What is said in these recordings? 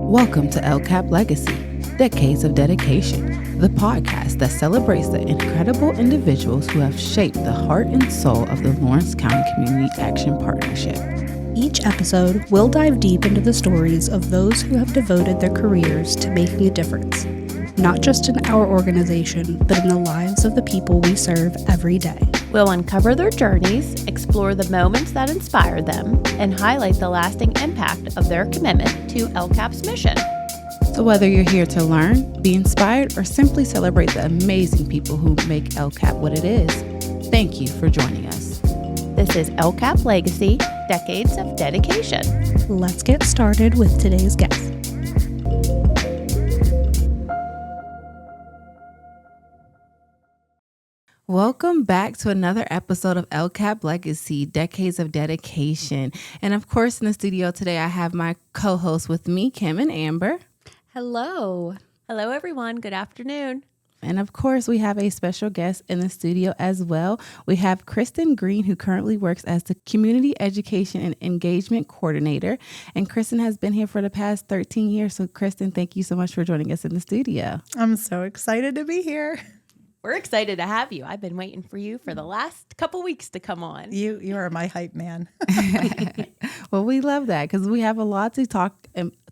Welcome to LCCAP Legacy, Decades of Dedication, the podcast that celebrates the incredible individuals who have shaped the heart and soul of the Lawrence County Community Action Partnership. Each episode, we'll dive deep into the stories of those who have devoted their careers to making a difference, not just in our organization, but in the lives of the people we serve every day. We'll uncover their journeys, explore the moments that inspired them, and highlight the lasting impact of their commitment to LCCAP's mission. So whether you're here to learn, be inspired, or simply celebrate the amazing people who make LCCAP what it is, thank you for joining us. This is LCCAP Legacy, Decades of Dedication. Let's get started with today's guest. Welcome back to another episode of LCCAP Legacy, Decades of Dedication. And of course, in the studio today, I have my co-hosts with me, Kim and Amber. Hello. Hello, everyone. Good afternoon. And of course, we have a special guest in the studio as well. We have Kristin Green, who currently works as the Community Education and Engagement Coordinator. And Kristin has been here for the past 13 years. So Kristin, thank you so much for joining us in the studio. I'm so excited to be here. We're excited to have you. I've been waiting for you for the last couple weeks to come on. You are my hype man. Well, we love that because we have a lot to talk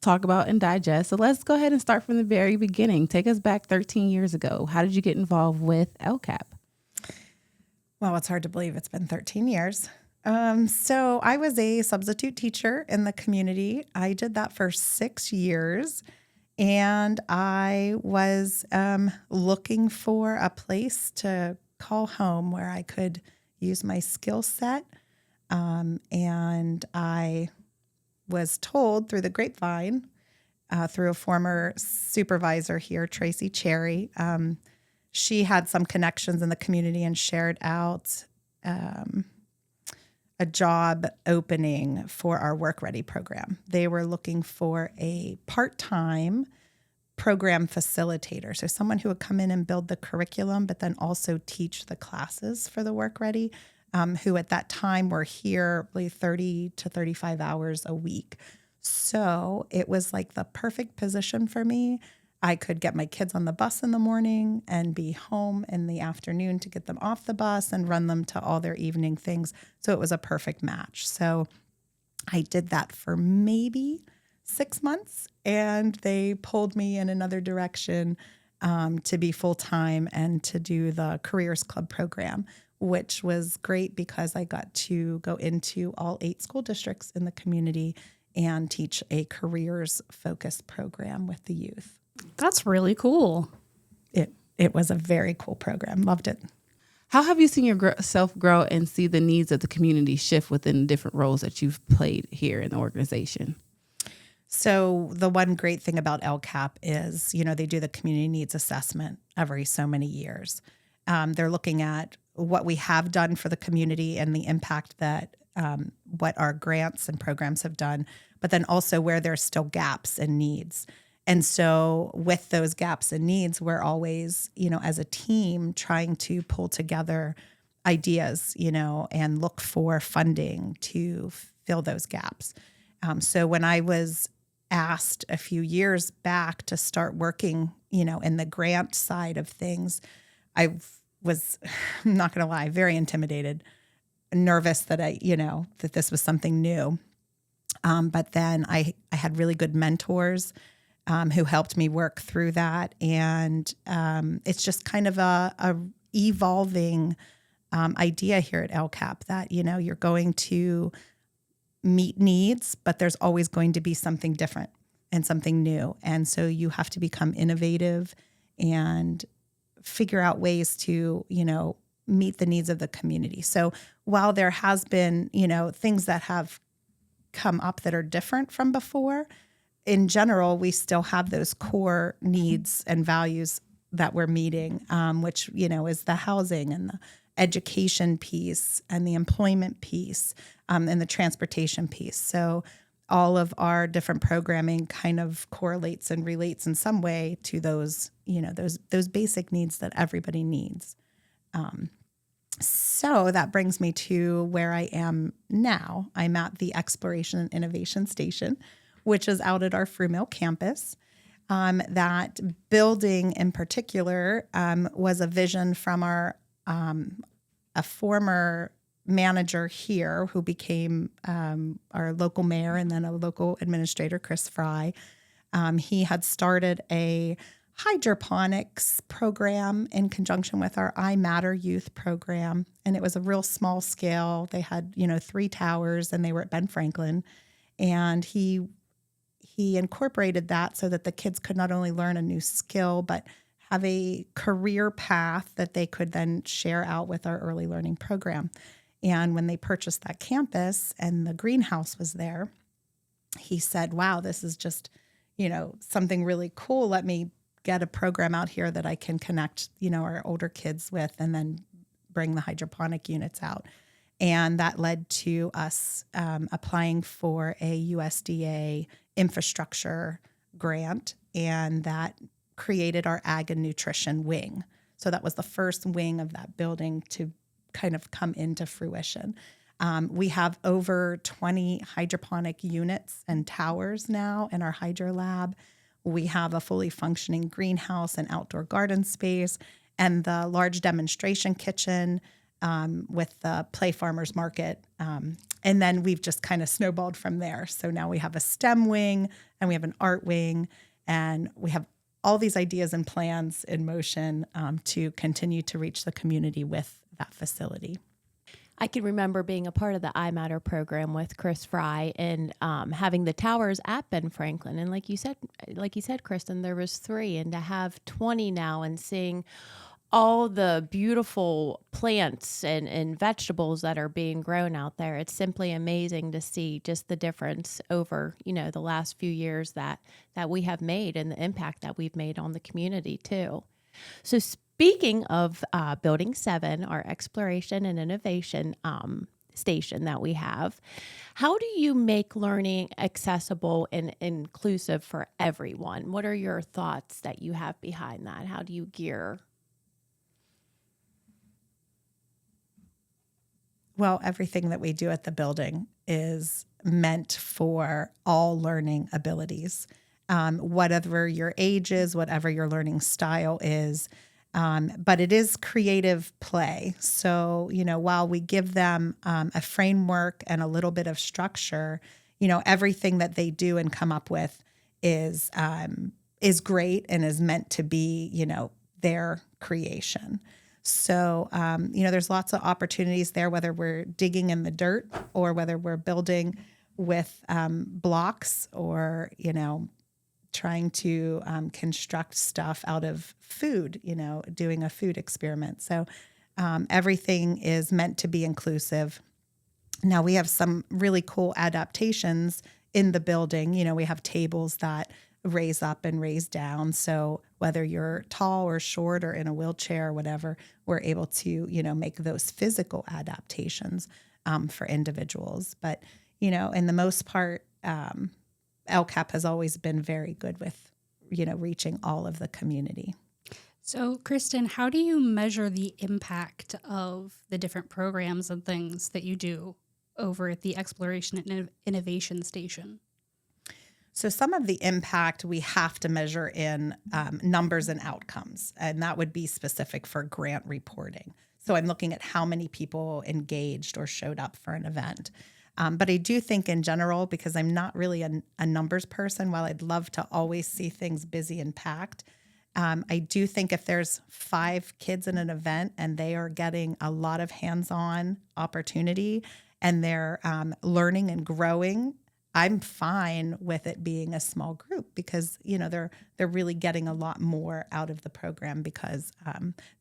about and digest. So let's go ahead and start from the very beginning. Take us back 13 years ago. How did you get involved with LCCAP? Well, it's hard to believe it's been 13 years. So I was a substitute teacher in the community. I did that for 6 years. And I was looking for a place to call home where I could use my skill set. And I was told through the grapevine, through a former supervisor here, Tracy Cherry, she had some connections in the community and shared out a job opening for our Work Ready program. They were looking for a part-time program facilitator, so someone who would come in and build the curriculum, but then also teach the classes for the Work Ready, who at that time were here like 30 to 35 hours a week. So it was like the perfect position for me. I could get my kids on the bus in the morning and be home in the afternoon to get them off the bus and run them to all their evening things. So it was a perfect match. So I did that for maybe 6 months, and they pulled me in another direction to be full-time and to do the Careers Club program, which was great because I got to go into all 8 school districts in the community and teach a careers-focused program with the youth. That's really cool. It was a very cool program. Loved it. How have you seen yourself grow and see the needs of the community shift within the different roles that you've played here in the organization? So the one great thing about LCCAP is, they do the community needs assessment every so many years. They're looking at what we have done for the community and the impact that what our grants and programs have done, but then also where there's still gaps and needs. And so with those gaps and needs, we're always, as a team trying to pull together ideas, and look for funding to fill those gaps. So when I was asked a few years back to start working, in the grant side of things, I was, I'm not going to lie, very intimidated, nervous that that this was something new. But then I had really good mentors who helped me work through that. And it's just kind of a evolving idea here at LCCAP that, you're going to meet needs, but there's always going to be something different and something new. And so you have to become innovative and figure out ways to, meet the needs of the community. So while there has been, things that have come up that are different from before, in general, we still have those core needs and values that we're meeting, which, is the housing and the education piece and the employment piece and the transportation piece. So all of our different programming kind of correlates and relates in some way to those, those basic needs that everybody needs. So that brings me to where I am now. I'm at the Exploration and Innovation Station, which is out at our Fruit Mill campus. That building in particular was a vision from a former manager here who became our local mayor and then a local administrator, Chris Fry. He had started a hydroponics program in conjunction with our I Matter youth program. And it was a real small scale. They had, 3 towers and they were at Ben Franklin. And he incorporated that so that the kids could not only learn a new skill, but have a career path that they could then share out with our early learning program. And when they purchased that campus and the greenhouse was there, he said, wow, this is just, something really cool. Let me get a program out here that I can connect, our older kids with and then bring the hydroponic units out. And that led to us applying for a USDA infrastructure grant, and that created our ag and nutrition wing. So that was the first wing of that building to kind of come into fruition. We have over 20 hydroponic units and towers now in our hydro lab. We have a fully functioning greenhouse and outdoor garden space and the large demonstration kitchen with the Play Farmers Market. And then we've just kind of snowballed from there. So now we have a STEM wing and we have an art wing, and we have all these ideas and plans in motion to continue to reach the community with that facility. I can remember being a part of the I Matter program with Chris Fry and having the towers at Ben Franklin. And like you said, Kristin, there was 3, and to have 20 now and seeing all the beautiful plants and vegetables that are being grown out there, it's simply amazing to see just the difference over, the last few years that we have made and the impact that we've made on the community too. So speaking of Building 7, our exploration and innovation station that we have, how do you make learning accessible and inclusive for everyone? What are your thoughts that you have behind that? How do you gear? Well, everything that we do at the building is meant for all learning abilities, whatever your age is, whatever your learning style is. But it is creative play. So, while we give them a framework and a little bit of structure, everything that they do and come up with is great and is meant to be, their creation. So, there's lots of opportunities there, whether we're digging in the dirt or whether we're building with blocks or, trying to construct stuff out of food, doing a food experiment. So everything is meant to be inclusive. Now, we have some really cool adaptations in the building. We have tables that raise up and raise down. So whether you're tall or short or in a wheelchair or whatever, we're able to, make those physical adaptations for individuals. But, in the most part, LCAP has always been very good with, reaching all of the community. So, Kristin, how do you measure the impact of the different programs and things that you do over at the Exploration and Innovation Station? So some of the impact we have to measure in numbers and outcomes, and that would be specific for grant reporting. So I'm looking at how many people engaged or showed up for an event. But I do think in general, because I'm not really a numbers person, while I'd love to always see things busy and packed, I do think if there's 5 kids in an event and they are getting a lot of hands-on opportunity and they're learning and growing, I'm fine with it being a small group because, they're really getting a lot more out of the program because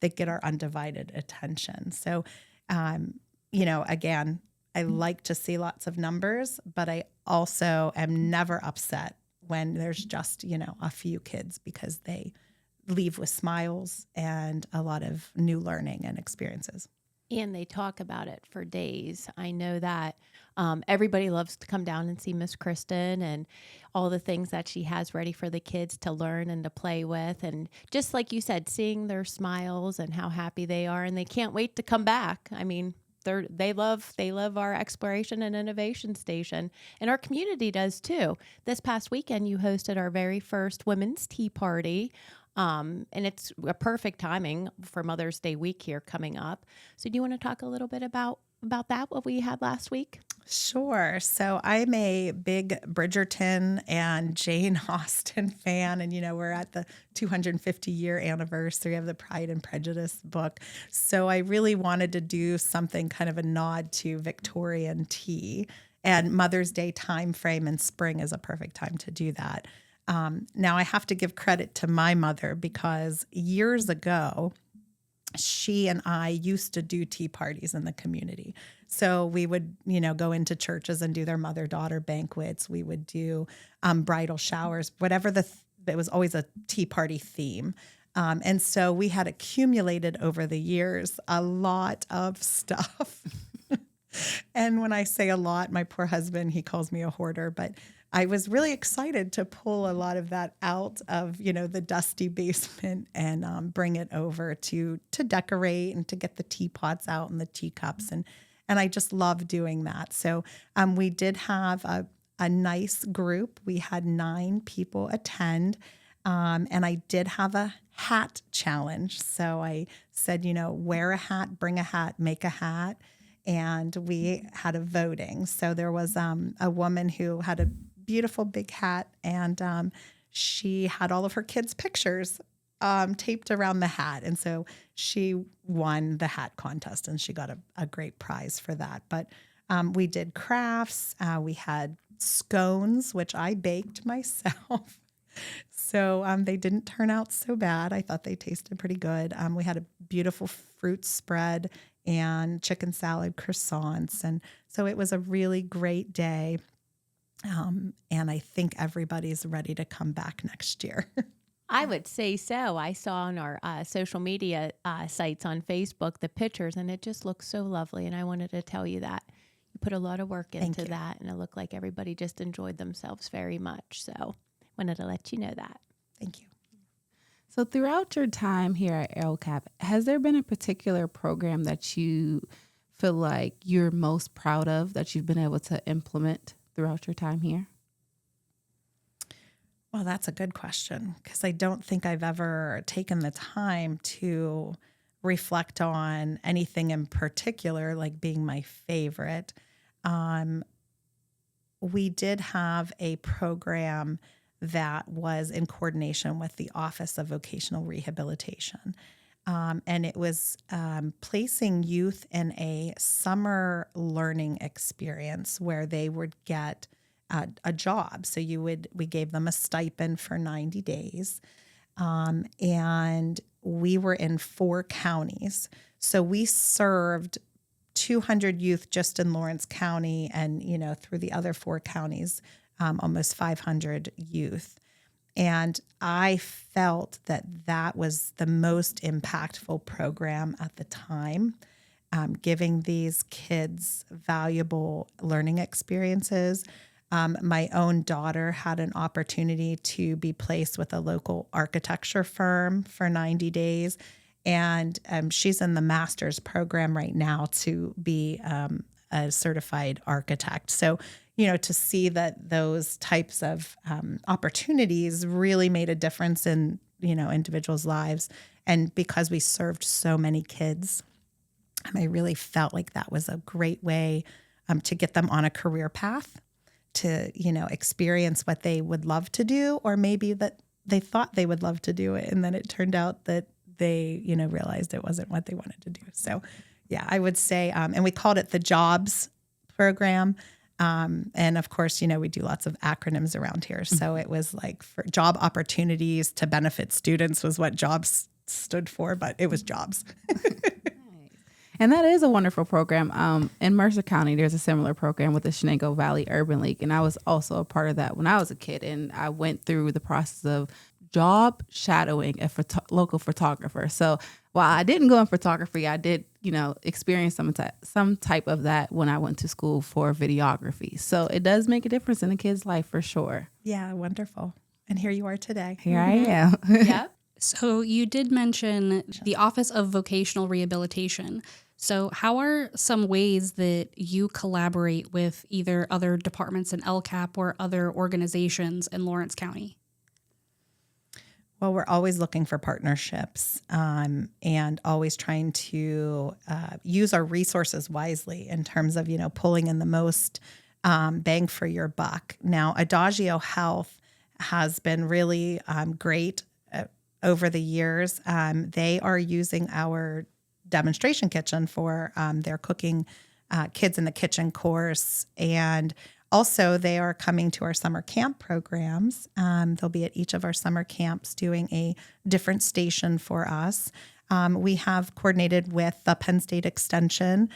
they get our undivided attention. So, again, I like to see lots of numbers, but I also am never upset when there's just, a few kids because they leave with smiles and a lot of new learning and experiences. And they talk about it for days. I know that everybody loves to come down and see Miss Kristin and all the things that she has ready for the kids to learn and to play with. And just like you said, seeing their smiles and how happy they are, and they can't wait to come back. I mean, they love our exploration and innovation station, and our community does too. This past weekend, you hosted our very first women's tea party. And it's a perfect timing for Mother's Day week here coming up. So do you want to talk a little bit about that, what we had last week? Sure. So I'm a big Bridgerton and Jane Austen fan. And, we're at the 250-year anniversary of the Pride and Prejudice book. So I really wanted to do something kind of a nod to Victorian tea. And Mother's Day time frame in spring is a perfect time to do that. Now, I have to give credit to my mother because years ago, she and I used to do tea parties in the community. So we would, go into churches and do their mother-daughter banquets. We would do bridal showers, whatever there was always a tea party theme. And so we had accumulated over the years a lot of stuff. And when I say a lot, my poor husband, he calls me a hoarder, but I was really excited to pull a lot of that out of, the dusty basement and bring it over to decorate and to get the teapots out and the teacups. And I just love doing that. So we did have a nice group. We had 9 people attend. And I did have a hat challenge. So I said, wear a hat, bring a hat, make a hat. And we had a voting. So there was a woman who had a beautiful big hat, and she had all of her kids' pictures taped around the hat. And so she won the hat contest, and she got a great prize for that. But we did crafts. We had scones, which I baked myself. So they didn't turn out so bad. I thought they tasted pretty good. We had a beautiful fruit spread and chicken salad croissants. And so it was a really great day. And I think everybody's ready to come back next year. I would say so. I saw on our social media sites on Facebook the pictures, and it just looks so lovely. And I wanted to tell you that. You put a lot of work into that, and it looked like everybody just enjoyed themselves very much. So wanted to let you know that. Thank you. So throughout your time here at LCCAP, has there been a particular program that you feel like you're most proud of that you've been able to implement throughout your time here? Well, that's a good question because I don't think I've ever taken the time to reflect on anything in particular, like being my favorite. We did have a program that was in coordination with the Office of Vocational Rehabilitation. And it was placing youth in a summer learning experience where they would get a job. So we gave them a stipend for 90 days. And we were in 4 counties. So we served 200 youth just in Lawrence County and, through the other 4 counties, almost 500 youth. And I felt that was the most impactful program at the time, giving these kids valuable learning experiences. My own daughter had an opportunity to be placed with a local architecture firm for 90 days. And she's in the master's program right now to be a certified architect. So, to see that those types of opportunities really made a difference in, individuals' lives. And because we served so many kids, I really felt like that was a great way to get them on a career path, to, experience what they would love to do, or maybe that they thought they would love to do it. And then it turned out that they, realized it wasn't what they wanted to do. So, yeah, I would say, and we called it the JOBS program. And of course, we do lots of acronyms around here. So it was like for job opportunities to benefit students was what JOBS stood for, but it was jobs. And that is a wonderful program. In Mercer County, there's a similar program with the Shenango Valley Urban League. And I was also a part of that when I was a kid. And I went through the process of job shadowing a local photographer. So while I didn't go in photography, I did, experience some type of that when I went to school for videography. So it does make a difference in a kid's life for sure. Yeah, wonderful. And here you are today. Here I am. Yep. So you did mention the Office of Vocational Rehabilitation. So how are some ways that you collaborate with either other departments in LCAP or other organizations in Lawrence County? Well, we're always looking for partnerships and always trying to use our resources wisely in terms of, pulling in the most bang for your buck. Now, Adagio Health has been really great over the years. They are using our demonstration kitchen for their cooking kids in the kitchen course. And also, they are coming to our summer camp programs. They'll be at each of our summer camps doing a different station for us. We have coordinated with the Penn State Extension,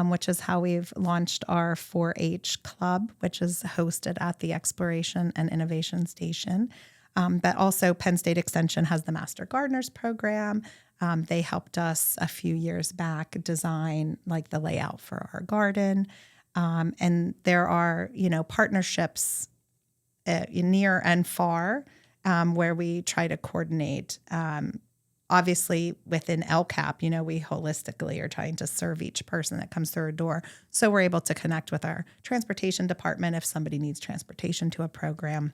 which is how we've launched our 4-H club, which is hosted at the Exploration and Innovation Station. But also Penn State Extension has the Master Gardeners program. They helped us a few years back design like the layout for our garden. And there are, partnerships near and far where we try to coordinate. Obviously, within LCAP, we holistically are trying to serve each person that comes through our door. So we're able to connect with our transportation department if somebody needs transportation to a program.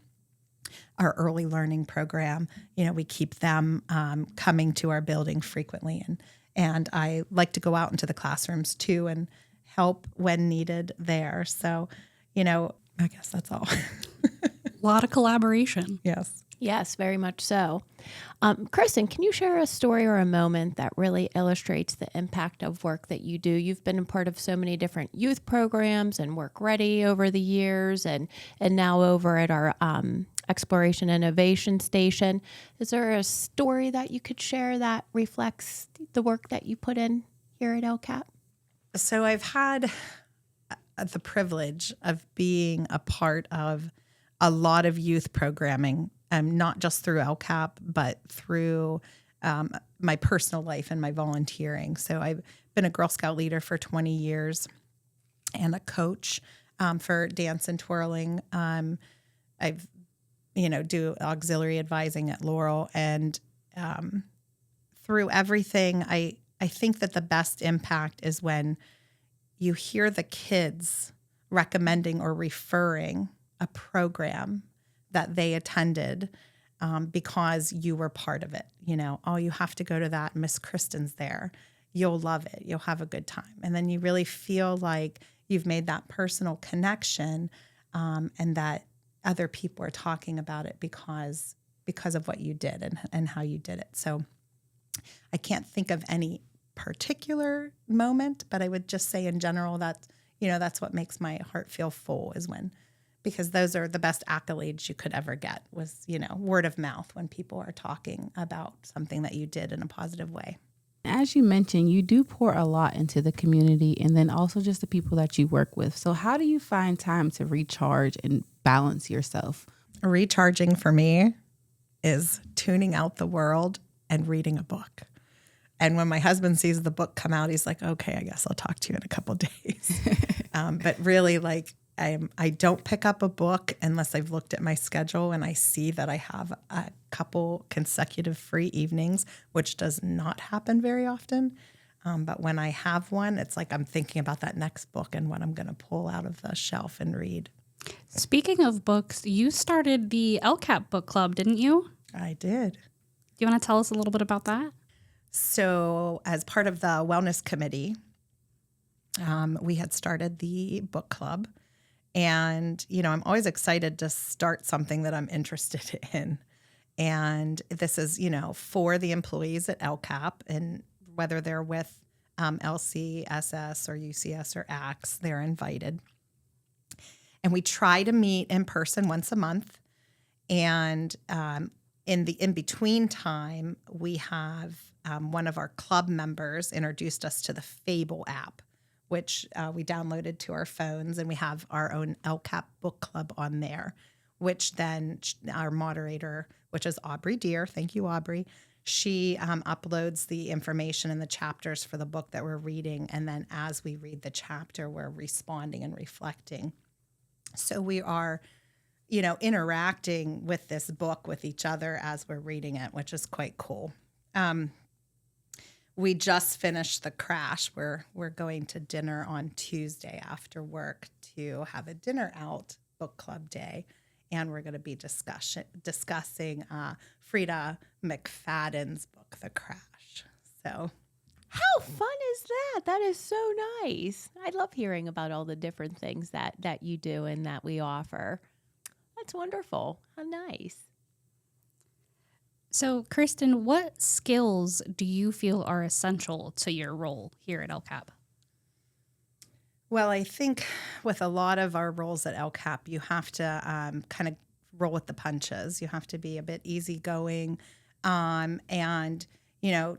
Our early learning program, we keep them coming to our building frequently. And I like to go out into the classrooms too and help when needed there. So, I guess that's all. A lot of collaboration. Yes. Yes, very much so. Kristin, can you share a story or a moment that really illustrates the impact of work that you do? You've been a part of so many different youth programs and Work Ready over the years and now over at our Exploration Innovation Station. Is there a story that you could share that reflects the work that you put in here at LCAP? So I've had the privilege of being a part of a lot of youth programming, not just through LCAP, but through my personal life and my volunteering. So I've been a Girl Scout leader for 20 years and a coach for dance and twirling. I've do auxiliary advising at Laurel. And through everything, I think that the best impact is when you hear the kids recommending or referring a program that they attended because you were part of it. Oh, you have to go to that. Miss Kristin's there. You'll love it. You'll have a good time. And then you really feel like you've made that personal connection and that other people are talking about it because of what you did and how you did it. So I can't think of any particular moment, but I would just say in general that, that's what makes my heart feel full because those are the best accolades you could ever get was, word of mouth when people are talking about something that you did in a positive way. As you mentioned, you do pour a lot into the community and then also just the people that you work with. So how do you find time to recharge and balance yourself? Recharging for me is tuning out the world and reading a book. And when my husband sees the book come out, he's like, okay, I guess I'll talk to you in a couple of days. But really, I don't pick up a book unless I've looked at my schedule and I see that I have a couple consecutive free evenings, which does not happen very often. But when I have one, it's like I'm thinking about that next book and what I'm going to pull out of the shelf and read. Speaking of books, you started the LCAP book club, didn't you? I did. Do you want to tell us a little bit about that? So as part of the wellness committee, we had started the book club. And, I'm always excited to start something that I'm interested in. And this is, for the employees at LCAP, and whether they're with LCSS or UCS or ACTS, they're invited. And we try to meet in person once a month. And in the in-between time, we have one of our club members introduced us to the Fable app, which we downloaded to our phones, and we have our own LCAP book club on there, which then our moderator, which is Aubrey Deer, thank you, Aubrey, she uploads the information and the chapters for the book that we're reading, and then as we read the chapter, we're responding and reflecting. So we are, interacting with this book with each other as we're reading it, which is quite cool. we just finished the crash. We're going to dinner on Tuesday after work to have a dinner out book club day, and we're going to be discussing Frida McFadden's book, The Crash. So, how fun is that? That is so nice. I love hearing about all the different things that you do and that we offer. That's wonderful. How nice. So, Kristin, what skills do you feel are essential to your role here at LCAP? Well, I think with a lot of our roles at LCAP, you have to kind of roll with the punches. You have to be a bit easygoing, and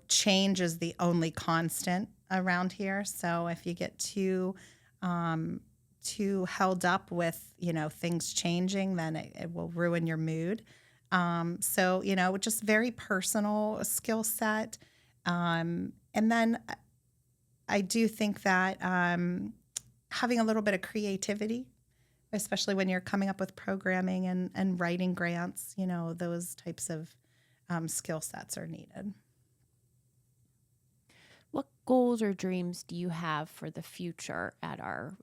change is the only constant around here. So if you get too held up with things changing, then it will ruin your mood. So just very personal skill set, and then I do think that having a little bit of creativity, especially when you're coming up with programming and writing grants, those types of skill sets are needed. What goals or dreams do you have for the future at our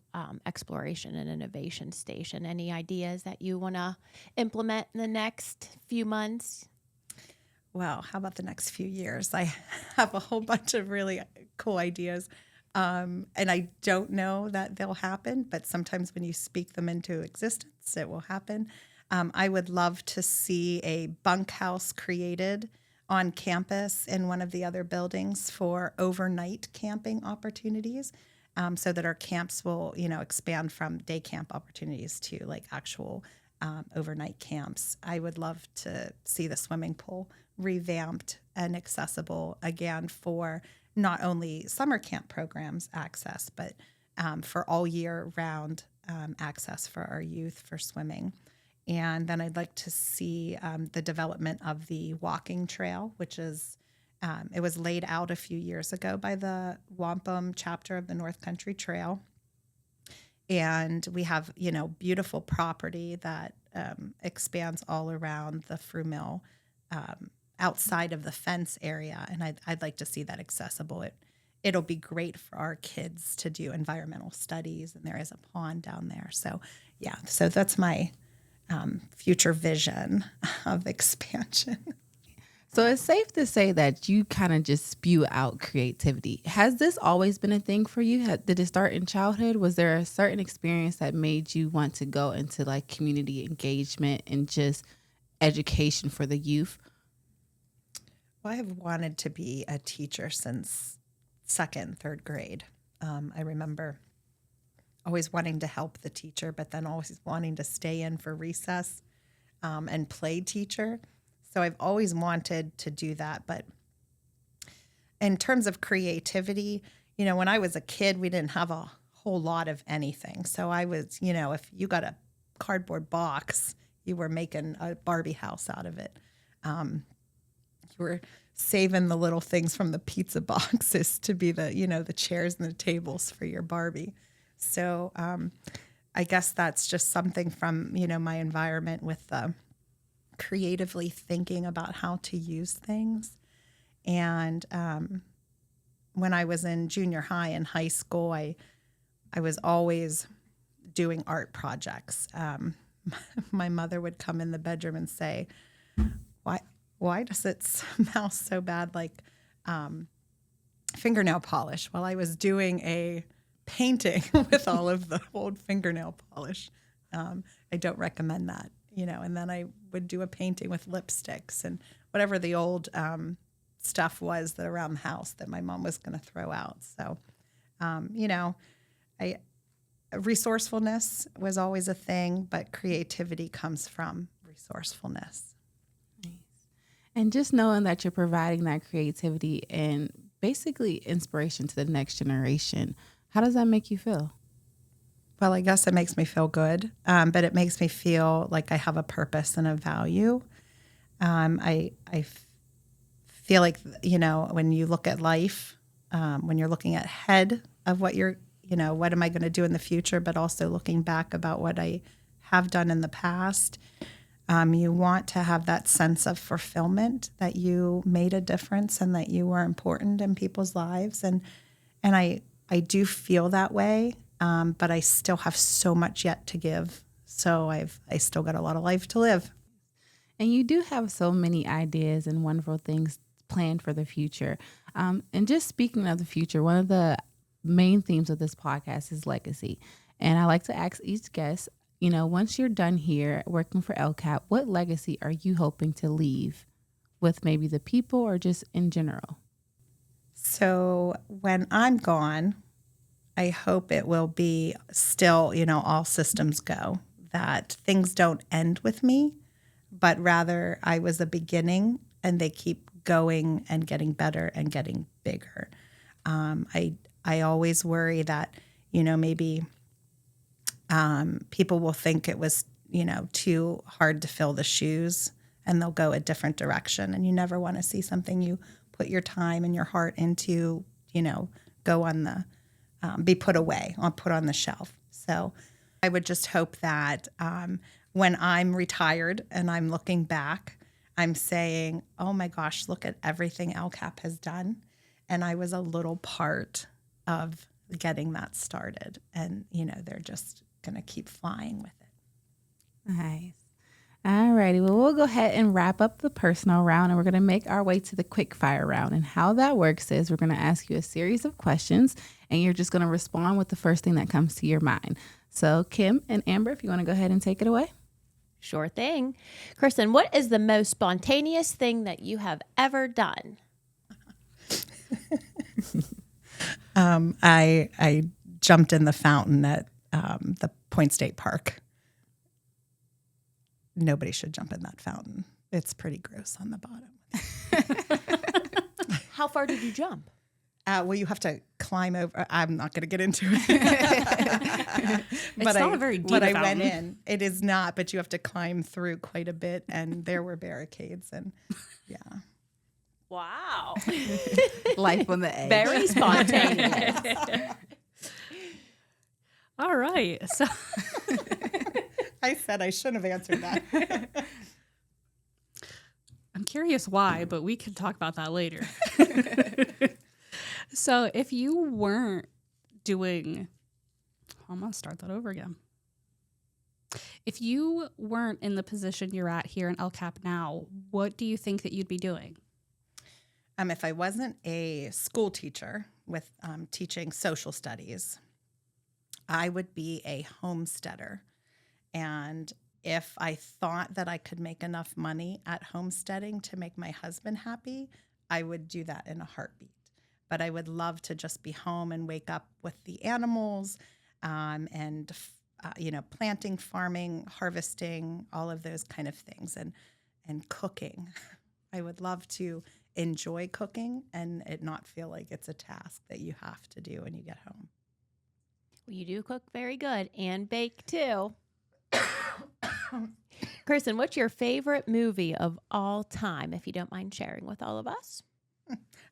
Exploration and Innovation Station? Any ideas that you want to implement in the next few months? Well, how about the next few years? I have a whole bunch of really cool ideas. And I don't know that they'll happen, but sometimes when you speak them into existence, it will happen. I would love to see a bunkhouse created on campus in one of the other buildings for overnight camping opportunities, so that our camps will, expand from day camp opportunities to like actual overnight camps. I would love to see the swimming pool revamped and accessible again for not only summer camp programs access, but for all year round access for our youth for swimming. And then I'd like to see the development of the walking trail, which is, it was laid out a few years ago by the Wampum chapter of the North Country Trail. And we have, beautiful property that expands all around the Fruh Mill, outside of the fence area. And I'd like to see that accessible. It'll be great for our kids to do environmental studies, and there is a pond down there. So, yeah, so that's my future vision of expansion. So it's safe to say that you kind of just spew out creativity. Has this always been a thing for you? Did it start in childhood? Was there a certain experience that made you want to go into like community engagement and just education for the youth? Well, I have wanted to be a teacher since second, third grade. I remember always wanting to help the teacher, but then always wanting to stay in for recess and play teacher. So I've always wanted to do that. But in terms of creativity, when I was a kid, we didn't have a whole lot of anything. So I was, if you got a cardboard box, you were making a Barbie house out of it. You were saving the little things from the pizza boxes to be the chairs and the tables for your Barbie. So I guess that's just something from, my environment with creatively thinking about how to use things. And when I was in junior high and high school, I was always doing art projects. My mother would come in the bedroom and say, why does it smell so bad like fingernail polish? While I was doing a painting with all of the old fingernail polish. I don't recommend that, and then I would do a painting with lipsticks and whatever the old stuff was that around the house that my mom was going to throw out. So, resourcefulness was always a thing, but creativity comes from resourcefulness. Nice. And just knowing that you're providing that creativity and basically inspiration to the next generation, how does that make you feel? Well, I guess it makes me feel good, but it makes me feel like I have a purpose and a value. I feel like, when you look at life, when you're looking ahead of what what am I going to do in the future, but also looking back about what I have done in the past, You want to have that sense of fulfillment that you made a difference and that you were important in people's lives. And I do feel that way, but I still have so much yet to give. So I still got a lot of life to live. And you do have so many ideas and wonderful things planned for the future. And just speaking of the future, one of the main themes of this podcast is legacy. And I like to ask each guest, once you're done here working for LCAP, what legacy are you hoping to leave with maybe the people or just in general? So when I'm gone, I hope it will be still, all systems go, that things don't end with me, but rather I was a beginning and they keep going and getting better and getting bigger. I always worry that, maybe people will think it was, too hard to fill the shoes and they'll go a different direction. And you never want to see something you put your time and your heart into, go on the, be put away, or put on the shelf. So I would just hope that when I'm retired and I'm looking back, I'm saying, oh my gosh, look at everything LCAP has done. And I was a little part of getting that started. And, they're just going to keep flying with it. Nice. All righty. Well, we'll go ahead and wrap up the personal round, and we're going to make our way to the quick fire round. And how that works is we're going to ask you a series of questions, and you're just going to respond with the first thing that comes to your mind. So Kim and Amber, if you want to go ahead and take it away. Sure thing. Kristin, what is the most spontaneous thing that you have ever done? I jumped in the fountain at the Point State Park. Nobody should jump in that fountain. It's pretty gross on the bottom. How far did you jump? Well, you have to climb over. I'm not going to get into it. It's not a very deep But I fountain. went in. It is not, but you have to climb through quite a bit, and there were barricades, and yeah. Wow. Life on the edge. Very spontaneous. All right. So I said I shouldn't have answered that. I'm curious why, but we can talk about that later. So if you weren't doing, I'm going to start that over again. If you weren't in the position you're at here in LCAP now, what do you think that you'd be doing? If I wasn't a school teacher with teaching social studies, I would be a homesteader. And if I thought that I could make enough money at homesteading to make my husband happy, I would do that in a heartbeat. But I would love to just be home and wake up with the animals and planting, farming, harvesting, all of those kind of things, and cooking. I would love to enjoy cooking and it not feel like it's a task that you have to do when you get home. Well, you do cook very good and bake too. Kristin, what's your favorite movie of all time, if you don't mind sharing with all of us?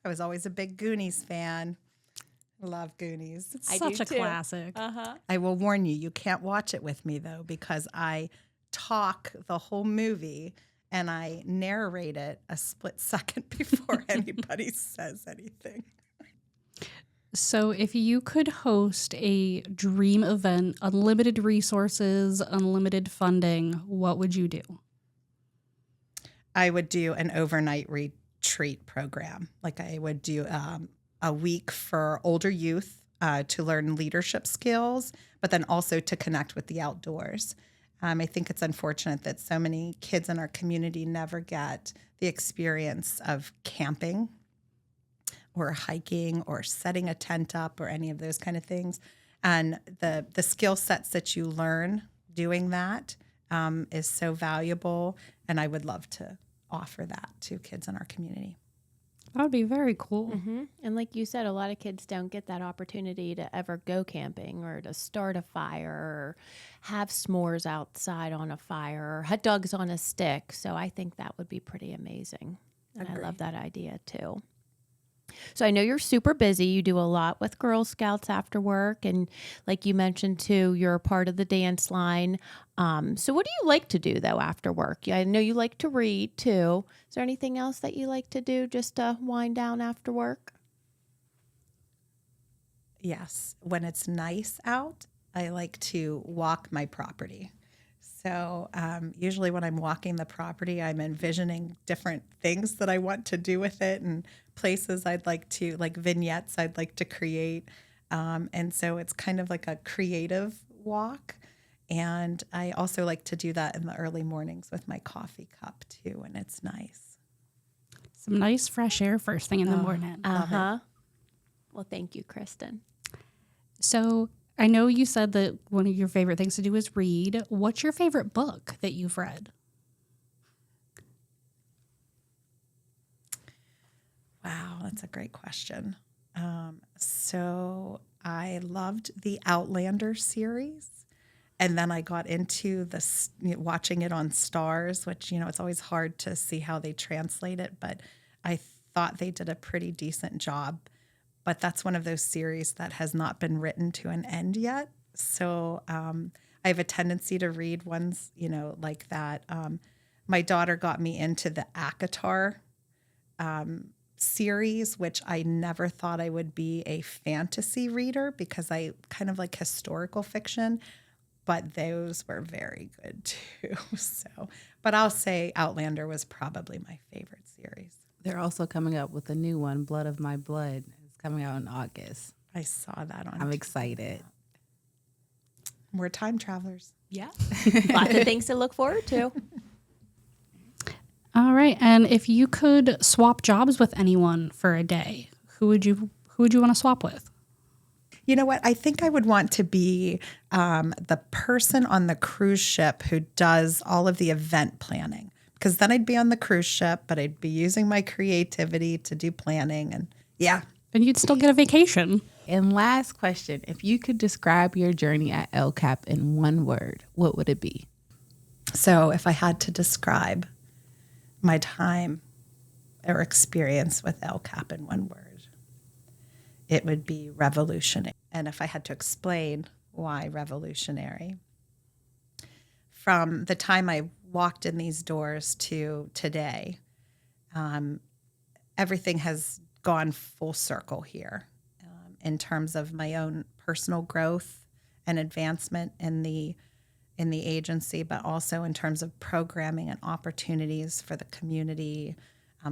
I was always a big Goonies fan. Love Goonies. It's I such do a too. classic. I will warn you, you can't watch it with me though, because I talk the whole movie and I narrate it a split second before anybody says anything. So if you could host a dream event, unlimited resources, unlimited funding, what would you do? I would do an overnight retreat program. Like I would do a week for older youth to learn leadership skills, but then also to connect with the outdoors. I think it's unfortunate that so many kids in our community never get the experience of camping or hiking or setting a tent up or any of those kind of things. And the skill sets that you learn doing that is so valuable. And I would love to offer that to kids in our community. That would be very cool. Mm-hmm. And like you said, a lot of kids don't get that opportunity to ever go camping or to start a fire or have s'mores outside on a fire or hot dogs on a stick. So I think that would be pretty amazing. And I love that idea too. So I know you're super busy. You do a lot with Girl Scouts after work. And like you mentioned too, you're a part of the dance line. So what do you like to do though after work? I know you like to read too. Is there anything else that you like to do just to wind down after work? Yes. When it's nice out, I like to walk my property. So usually when I'm walking the property, I'm envisioning different things that I want to do with it and places I'd like to, like vignettes I'd like to create. And so it's kind of like a creative walk. And I also like to do that in the early mornings with my coffee cup too, and it's nice. Some nice fresh air first thing in the morning. Uh-huh. Well, thank you, Kristin. So I know you said that one of your favorite things to do is read. What's your favorite book that you've read? Wow, that's a great question. So I loved the Outlander series. And then I got into this, watching it on Stars, which, it's always hard to see how they translate it, but I thought they did a pretty decent job. But that's one of those series that has not been written to an end yet. So I have a tendency to read ones, like that. My daughter got me into the ACOTAR series, which I never thought I would be a fantasy reader because I kind of like historical fiction. But those were very good too. But I'll say Outlander was probably my favorite series. They're also coming up with a new one, Blood of My Blood. It's coming out in August. I saw that on I'm TV. excited. We're time travelers. Yeah. Lots of things to look forward to. All right. And if you could swap jobs with anyone for a day, who would you want to swap with? You know what? I think I would want to be the person on the cruise ship who does all of the event planning, because then I'd be on the cruise ship, but I'd be using my creativity to do planning. And yeah. And you'd still get a vacation. And last question, if you could describe your journey at LCCAP in one word, what would it be? So if I had to describe my time or experience with LCCAP in one word, it would be revolutionary. And if I had to explain why revolutionary, from the time I walked in these doors to today, everything has gone full circle here in terms of my own personal growth and advancement in the agency, but also in terms of programming and opportunities for the community,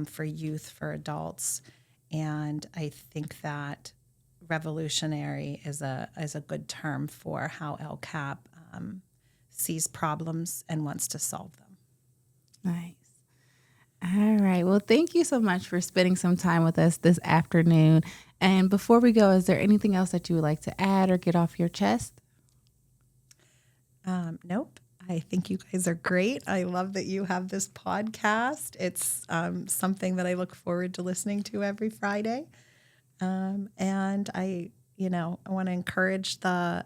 for youth, for adults. And I think that revolutionary is a good term for how LCCAP sees problems and wants to solve them. Nice. All right. Well, thank you so much for spending some time with us this afternoon. And before we go, is there anything else that you would like to add or get off your chest? Nope. I think you guys are great. I love that you have this podcast. It's something that I look forward to listening to every Friday. And I want to encourage the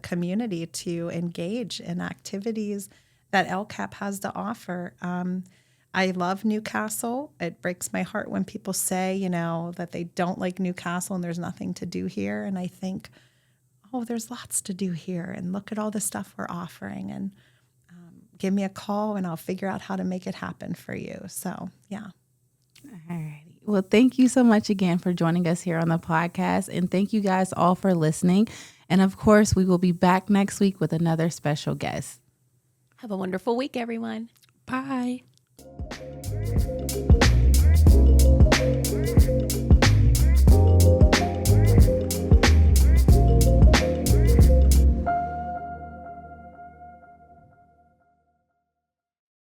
community to engage in activities that LCCAP has to offer. I love Newcastle. It breaks my heart when people say, that they don't like Newcastle and there's nothing to do here. And I think, there's lots to do here, and look at all the stuff we're offering, and give me a call and I'll figure out how to make it happen for you. So, yeah. All righty. Well, thank you so much again for joining us here on the podcast. And thank you guys all for listening. And of course, we will be back next week with another special guest. Have a wonderful week, everyone. Bye.